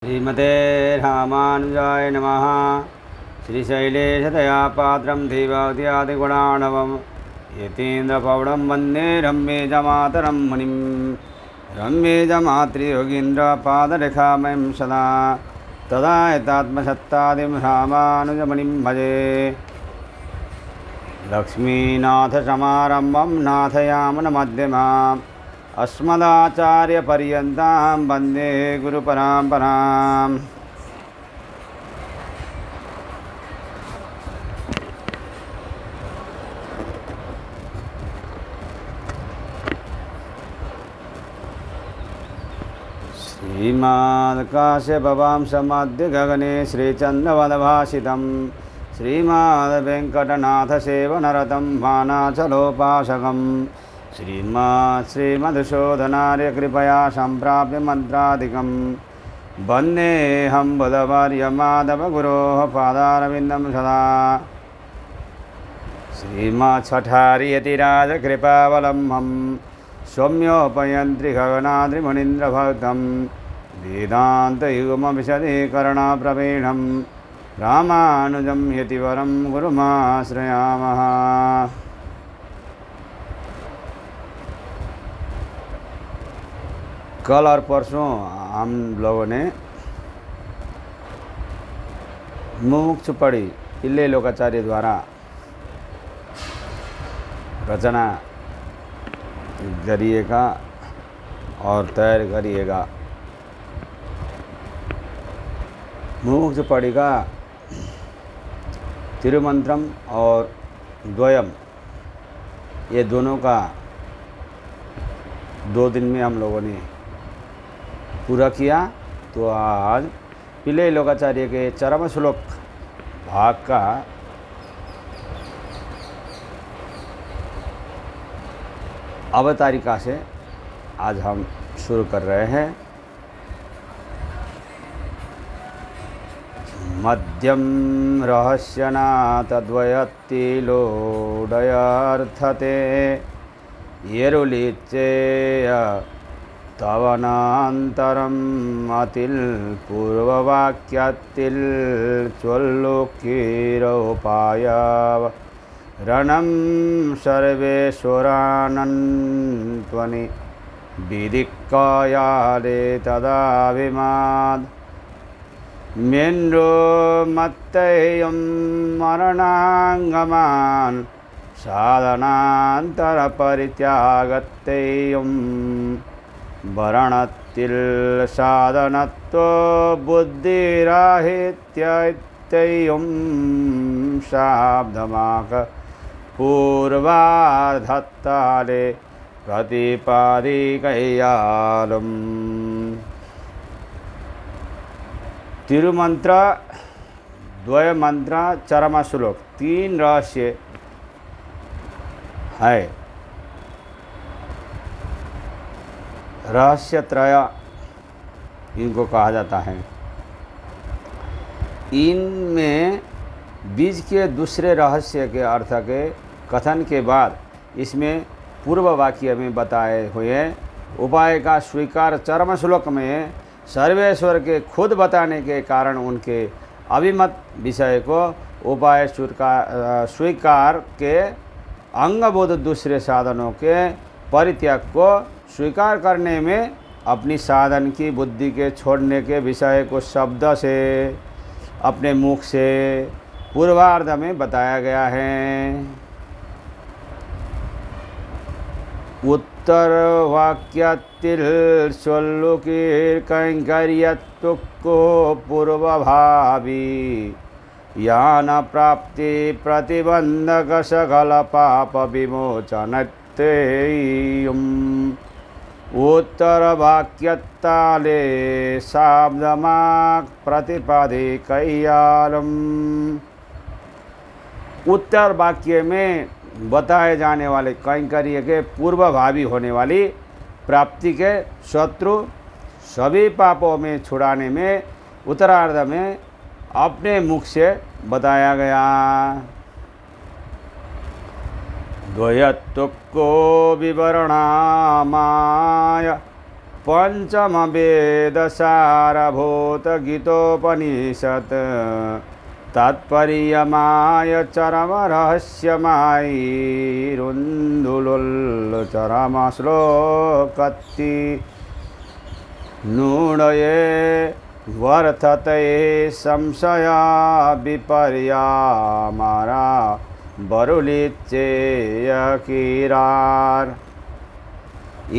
श्रीमते रामानुजाय नमः। श्रीशैलेशदयापात्रं धीवत्यादिगुणार्णवं यतीन्द्रपौढं वन्दे रम्येजमातरं मुनिं। रम्येजमातृयोगीन्द्रपादरेखामयं सदा तदा यतात्मसत्तादिं रामानुजमुनिं भजे। लक्ष्मीनाथसमारम्भं नाथयामुनमध्यमाम् अस्मदाचार्यपर्यन्तां वन्दे गुरुपरम्पराम्। श्रीमद्काश्यपवांशमद्य गगने श्रीचन्द्रवदभासितं श्रीमद्वेङ्कटनाथसेवनरतं मानाचलोपासकम् श्रीमधुसूदनार्यकृपया सम्प्राप्य मन्त्रादिकं वन्देऽहं बुधवर्यमाधवगुरोः पादारविन्दं सदा। श्रीमच्छठार्यतिराजकृपावलम्बं सौम्योपयन्त्रि गगनाद्रिमुनीन्द्रभक्तं वेदान्तयुग्मविशदीकरणप्रवीणं रामानुजं यतिवरं गुरुमाश्रयामः। कल और परसों हम लोगों ने मुमुक्षु पढ़ी पिल्ले लोकाचार्य द्वारा रचना करिएगा और तैयार करिएगा। मुमुक्षु पढ़ी का तिरुमंत्रम और द्वयम ये दोनों का 2 दिन में हम लोगों ने पूरा किया। तो आज पिल्ले लोकाचार्य के चरम श्लोक भाग का अवतारिका से आज हम शुरू कर रहे हैं। मध्यम रहस्यनाथद्वयत्तिलोडयर्थते येरुलिचेय तवनान्तरम् अतिल पूर्ववाक्यातिल चोल्लोकीरोपाय रणं सर्वेश्वरानन्त्वनि विदिक्कयाले तदाभिमाद् मेन्द्रो मत्तयं मरणाङ्गमान् साधनान्तरपरित्यागत्तेयं वरणतिल साधनत्व बुद्धिराहित्यैत्ययं शाब्दमाक पूर्वार्धत्ताले प्रतिपादिकयालम्। तिरुमंत्र द्वय मंत्र चरम श्लोक 3 रहस्य है। रहस्य त्रय इनको कहा जाता है। इनमें बीज के दूसरे रहस्य के अर्थ के कथन के बाद इसमें पूर्व वाक्य में बताए हुए उपाय का स्वीकार चरम श्लोक में सर्वेश्वर के खुद बताने के कारण उनके अभिमत विषय को उपाय स्वीकार के अंगबोध दूसरे साधनों के परित्याग को स्वीकार करने में अपनी साधन की बुद्धि के छोड़ने के विषय को शब्द से अपने मुख से पूर्वार्ध में बताया गया है। उत्तर वाक्यातिल चोल्लुकीर कैंकर्यत्व को पूर्वभावी यान प्राप्ति प्रतिबंधक सकल पाप विमोचनत्तेयम् उत्तर वाक्यत्ताले शाब्दमाक प्रतिपादिकयालम्। उत्तर वाक्य में बताए जाने वाले कैंकर्य के पूर्वभावी होने वाली प्राप्ति के शत्रु सभी पापों में छुड़ाने में उत्तरार्ध में अपने मुख से बताया गया। द्वयत्वको विवरणामाय पंचम वेद सारभूत गीतोपनिषत् तात्पर्यमाय चरम रहस्यमायी रुन्दुलुल् चरम श्लोकत्ति नूढये वर्तते संशया विपर्यामारा बरुलिच्चेयकीरार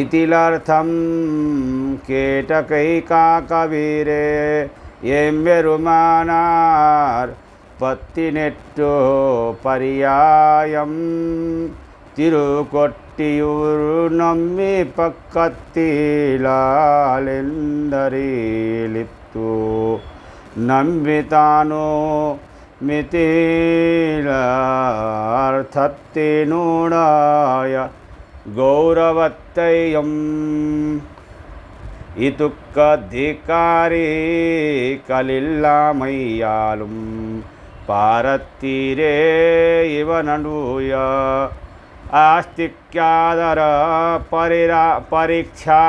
इतिलर्थं केटकैका कवीरे येम्बेरुमानार पत्तिनेट्टो पर्यायं तिरुकोट्टियूर्नम्मि पक्कत्तिलालेन्दरीलिप्तु नम्बितानो मितिलार्थत्तिनूढाय गौरवत्तयम् इतुक्कधिकारी कलिल्लामय्यालुं पारत्तीरे इव नडूय आस्तिक्यादर परीक्षार्थमागमं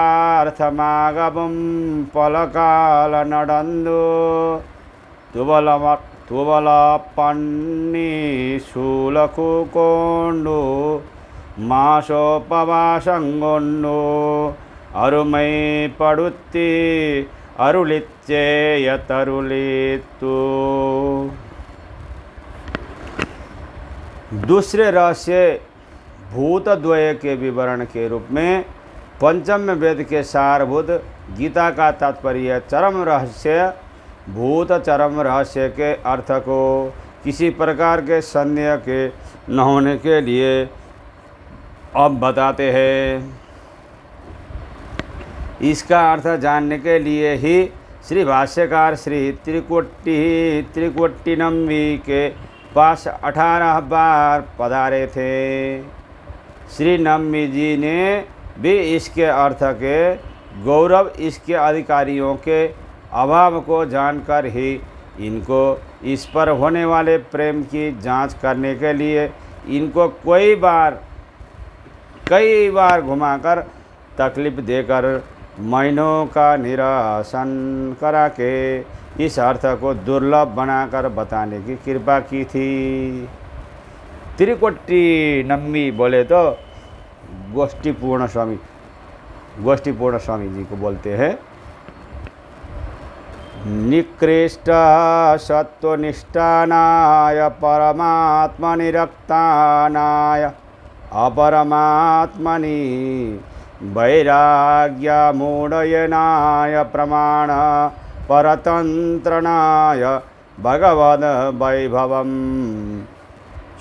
पलकाल नडन्दु तुवलपन्नी शूलकुकोण्डु मासोपवासंगोण्डु अरुमै पडुत्ति अरुलिच्चेयतरुलित्तु। दूसरे रहस्य भूतद्वय के विवरण के रूप में पंचम वेद के सारभूत गीता का तात्पर्य चरम रहस्य भूत चरम रहस्य के अर्थ को किसी प्रकार के संदेह के न होने के लिए अब बताते हैं। इसका अर्थ जानने के लिए ही श्री भाष्यकार श्री त्रिकोट्टिनम्बी के पास 18 बार पधारे थे। श्री नम्बी जी ने भी इसके अर्थ के गौरव इसके अधिकारियों के अभाव को जानकर ही इनको इस पर होने वाले प्रेम की जांच करने के लिए इनको कई बार घुमाकर तकलीफ देकर महीनों का निरासन करा के इस अर्थ को दुर्लभ बनाकर बताने की कृपा की थी। त्रिकोट्टिनम्बी बोले तो गोष्ठीपूर्ण स्वामी जी को बोलते हैं। निकृष्ट सत्वनिष्ठानाय परमात्मनिरक्तानाय अपरमात्मनि वैराग्यमूढयनाय प्रमाण परतंत्रणाय भगवद वैभवम्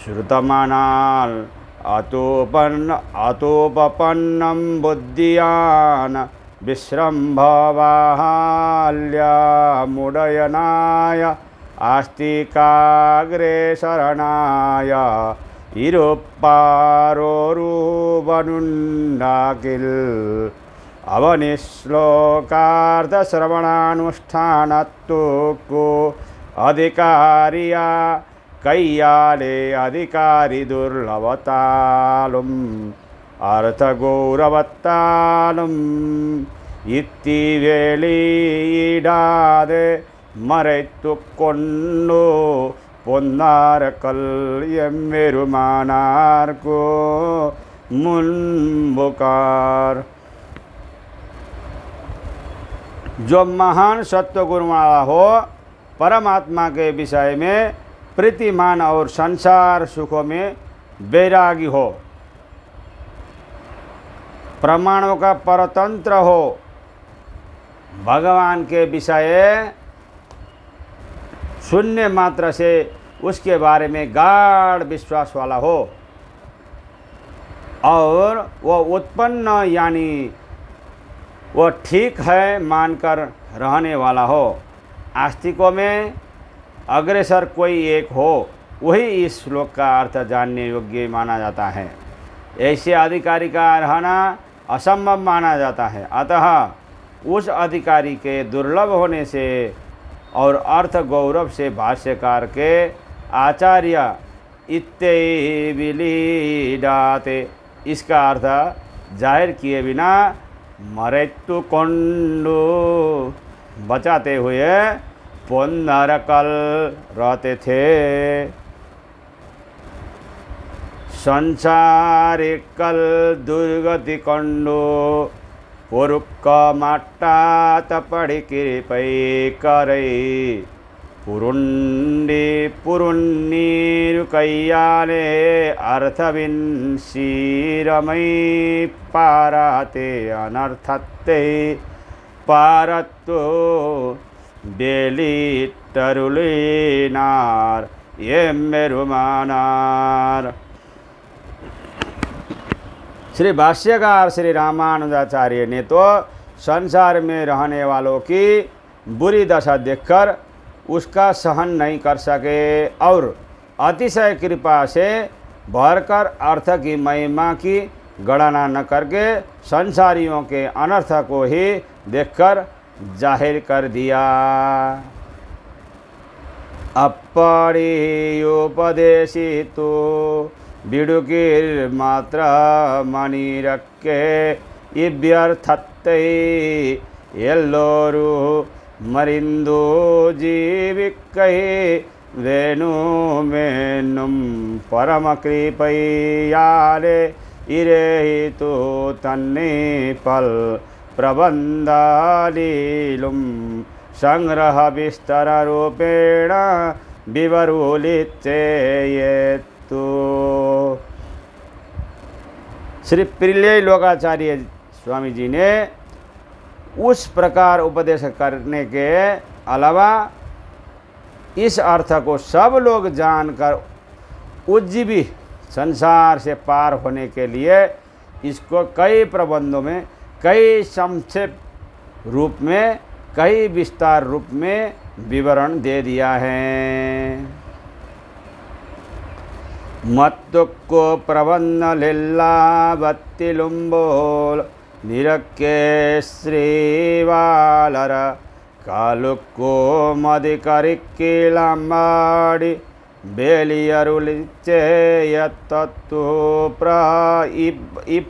श्रुतमानाल अतोपपन्नं बुद्धियान विश्रम्भवाहाल्यामुडयनाय आस्तिकाग्रे शरणाय इरुप्पारोरुवनुण्डाकिल अवनिश्लोकार्धश्रवणानुष्ठानत्तुको अधिकारिया कैयाले अधिकारी दुर्लभतालुम् अर्थगौरवत्तालुम् इत्तिवेलीडादे मरेत्तुक्कोन्नु पोन्नारकल एम्बेरुमानार को मुन्बुकार। जो महान सत्वगुण वाला हो, परमात्मा के विषय में प्रीतिमान और संसार सुखों में वैरागी हो, प्रमाणों का परतंत्र हो, भगवान के विषय शून्य मात्र से उसके बारे में गाढ़ विश्वास वाला हो और वह उत्पन्न यानी वह ठीक है मानकर रहने वाला हो। आस्तिकों में अग्रसर कोई एक हो, वही इस श्लोक का अर्थ जानने योग्य माना जाता है। ऐसे अधिकारी का रहना असंभव माना जाता है। अतः उस अधिकारी के दुर्लभ होने से और अर्थ गौरव से भाष्यकार के आचार्य इत्ते विलीडाते इसका अर्थ जाहिर किए बिना मृत्यु कोंडो बचाते हुए पुनर्कल रहते थे। संसारिक कल दुर्गति कोंडो पुरुक्क माट्टा तपड़ी कृपै करे पुरुंडी पुरुन्नीरु कैयाले अर्थविन शीरमई पाराते अनर्थते पारत्तो बेली टरुलिनार ये मेरुमानार। श्री भाष्यकार श्री रामानुजाचार्य ने तो संसार में रहने वालों की बुरी दशा देखकर उसका सहन नहीं कर सके और अतिशय कृपा से भरकर अर्थ की महिमा की गणना न करके संसारियों के अनर्थ को ही देखकर जाहिर कर दिया। अपरियोपदेशितो बिडुकिर मात्र मणिरक्के इव्यर्थत्ते एल्लोरु मरिंदो जीविकै वेणु मेनुम परम कृपयाले इरेहितो तन्ने पल प्रबंधालीलुम संग्रह विस्तार रूपेण विवरुलिचेयेतु। श्री प्रिय लोकाचार्य स्वामी जी ने उस प्रकार उपदेश करने के अलावा इस अर्थ को सब लोग जानकर उज्जीवी संसार से पार होने के लिए इसको कई प्रबंधों में, कई संक्षेप रूप में, कई विस्तार रूप में विवरण दे दिया है। मत्तुक्को प्रबंध लीला बत्तिलुंबोल निरक्के श्रीवालर कालुक्को मदिकरिक्किलंबाडि बेलियरुलिचेयत्तत्तु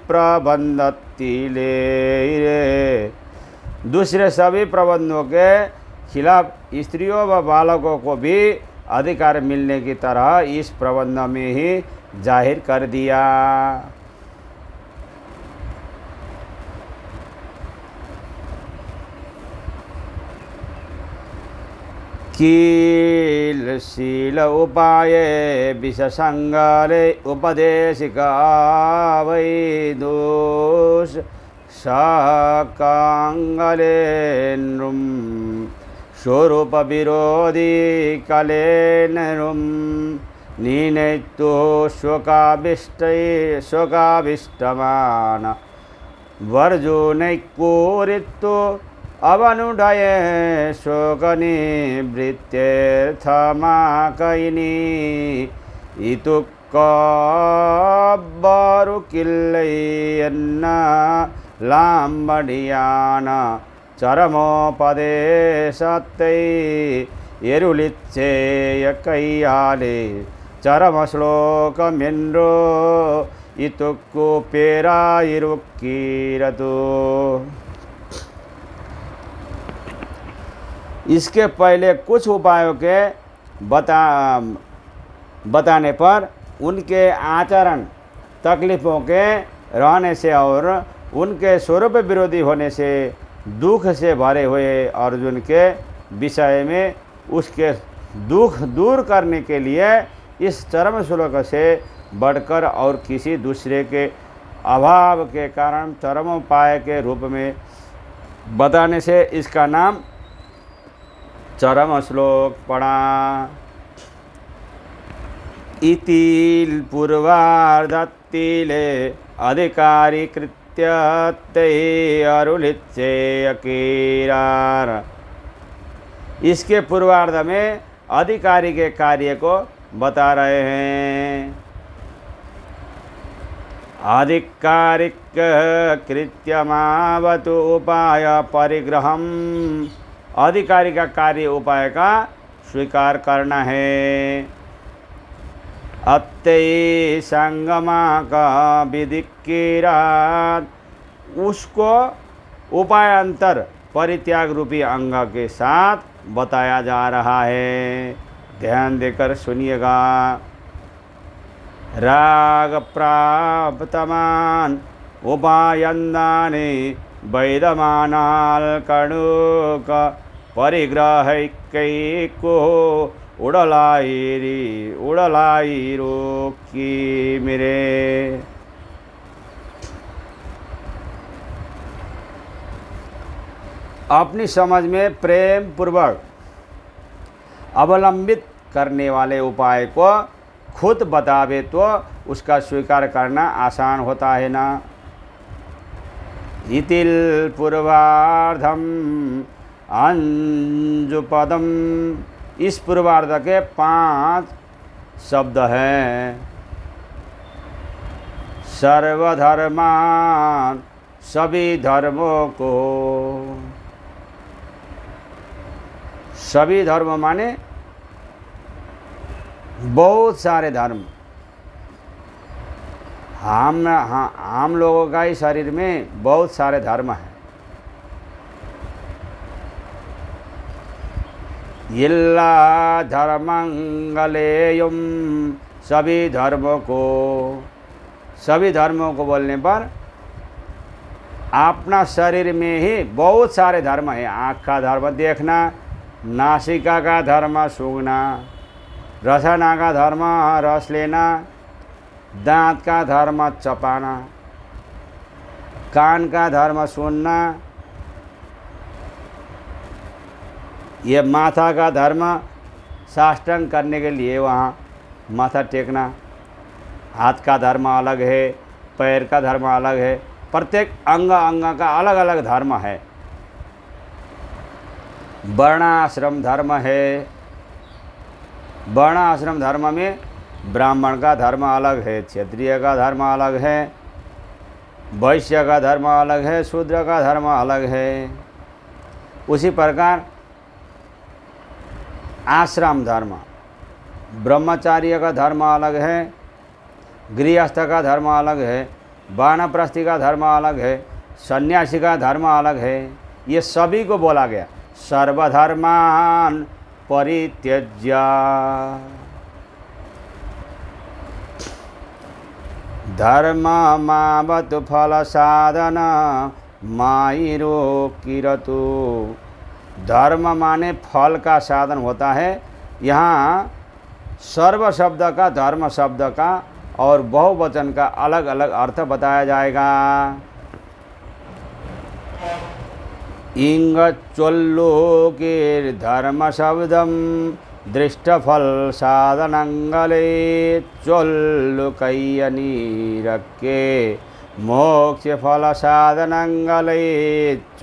प्रबंधत्तिले। दूसरे सभी प्रबंधों के खिलाफ स्त्रियों व बालकों को भी अधिकार मिलने की तरह इस प्रबंध में ही जाहिर कर दिया। कीलशील उपाय विषसंगाले उपदेशिका वै दोष साकांगले नृम स्वरूप विरोधी कले नृम नीनेतो शोकाभिष्टमान वर्जुनैकोरितो अवनुडये शोकनिवृत्त्यर्थमाकयिनी इतुक्कब्बरुकिल्लयन्न लाम्बडियान चरमोपदेशत्तै एरुलिच्चेयकैयाले चरमश्लोकमिन्द्रो इतुक्कुपेरायिरुक्कीरतु। इसके पहले कुछ उपायों के बताने पर उनके आचरण तकलीफ़ों के रहने से और उनके स्वरूप विरोधी होने से दुख से भरे हुए अर्जुन के विषय में उसके दुख दूर करने के लिए इस चरम श्लोक से बढ़कर और किसी दूसरे के अभाव के कारण चरमोपाय के रूप में बताने से इसका नाम चरम श्लोक पड़ा। इतिल पूर्वार्धत्तिले अधिकारी कृत्यते अरुलिच्चेयकीरार। इसके पूर्वार्ध में अधिकारी के कार्य को बता रहे हैं। आधिकारिक कृत्यमावतु उपाय परिग्रहम। अधिकारी का कार्य उपाय का स्वीकार करना है। अत्ते संगमा का विधिकीरात। उसको उपाय अंतर परित्याग रूपी अंग के साथ बताया जा रहा है। ध्यान देकर सुनिएगा। राग प्राप्तमान उपायन्दाने वैदमानाल कणुक परिग्रहैको उड़लाइरो की मेरे। अपनी समझ में प्रेम पूर्वक अवलंबित करने वाले उपाय को खुद बतावे तो उसका स्वीकार करना आसान होता है ना। इतिल पूर्वार्धम अंजुपदम, इस पूर्वार्ध के 5 शब्द हैं। सर्वधर्मान, सभी धर्मों को। सभी धर्म माने बहुत सारे धर्म। हम लोगों का ही शरीर में बहुत सारे धर्म हैं। इल्ला धर्मंगलेयम, सभी धर्मों को। सभी धर्मों को बोलने पर अपना शरीर में ही बहुत सारे धर्म हैं। आँख का धर्म देखना, नासिका का धर्म सूंघना, रसना का धर्म रस लेना, दांत का धर्म चबाना, कान का धर्म सुनना, ये माथा का धर्म साष्टांग करने के लिए वहाँ माथा टेकना। हाथ का धर्म अलग है, पैर का धर्म अलग है। प्रत्येक अंग अंग का अलग अलग धर्म है। वर्णाश्रम धर्म है। वर्णाश्रम धर्म में ब्राह्मण का धर्म अलग है, क्षत्रिय का धर्म अलग है, वैश्य का धर्म अलग है, शूद्र का धर्म अलग है। उसी प्रकार आश्रम धर्म, ब्रह्मचार्य का धर्म अलग है, गृहस्थ का धर्म अलग है, वानप्रस्थी का धर्म अलग है, सन्यासी का धर्म अलग है। ये सभी को बोला गया। सर्वधर्मान परित्यज्य, धर्ममावत फल साधन मायरो किरतु। धर्म माने फल का साधन होता है। यहाँ सर्व शब्द का, धर्म शब्द का और बहुवचन का अलग अलग अर्थ बताया जाएगा। इंग चोल्लोके धर्म शब्दम दृष्टफल साधनंगले चोल्लुकैयनी रक्के मोक्ष फल साधनंगले